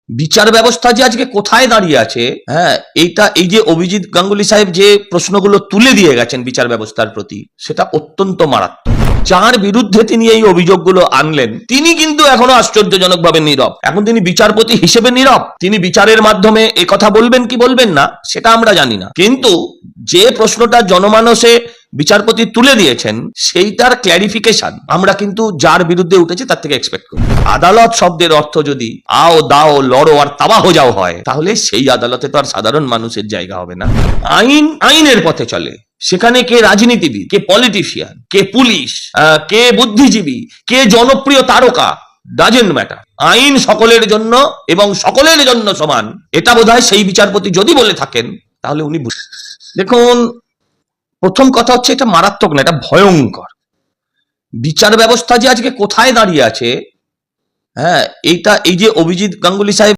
বিচার ব্যবস্থা যে আজকে কোথায় দাঁড়িয়ে আছে, হ্যাঁ, এই যে অভিজিৎ গাঙ্গুলি সাহেব যে প্রশ্নগুলো তুলে দিয়ে গেছেন বিচার ব্যবস্থার প্রতি, সেটা অত্যন্ত মারাত্মক। যার বিরুদ্ধে তিনি এই অভিযোগগুলো আনলেন, তিনি কিন্তু এখনো আশ্চর্যজনকভাবে নীরব। এখন তিনি বিচারপতি হিসেবে নীরব। তিনি বিচারের মাধ্যমে এ কথা বলবেন কি বলবেন না সেটা আমরা জানি না, কিন্তু যে প্রশ্নটা জনমানসে বিচারপতি তুলে দিয়েছেন সেইটার ক্ল্যারিফিকেশন আমরা কিন্তু যার বিরুদ্ধে উঠেছে তার থেকে এক্সপেক্ট করি। আদালত শব্দের অর্থ যদি আও দাও লড়ো আর তাবাহ যাও হয়, তাহলে সেই আদালতে তো আর সাধারণ মানুষের জায়গা হবে না। আইন আইনের পথে চলে, সেখানে কে রাজনীতিবিদ, কে পলিটিশিয়ান, কে পুলিশ, কে বুদ্ধিজীবী, কে জনপ্রিয় তারকা, ডাজেন্ট ম্যাটার। আইন সকলের জন্য এবং সকলের জন্য সমান, এটা বোধহয় সেই বিচারপতি যদি বলে থাকেন তাহলে উনি দেখুন, প্রথম কথা হচ্ছে এটা মারাত্মক না, এটা ভয়ঙ্কর। বিচার ব্যবস্থা যে আজকে কোথায় দাঁড়িয়ে আছে, হ্যাঁ, এই যে অভিজিৎ গাঙ্গুলি সাহেব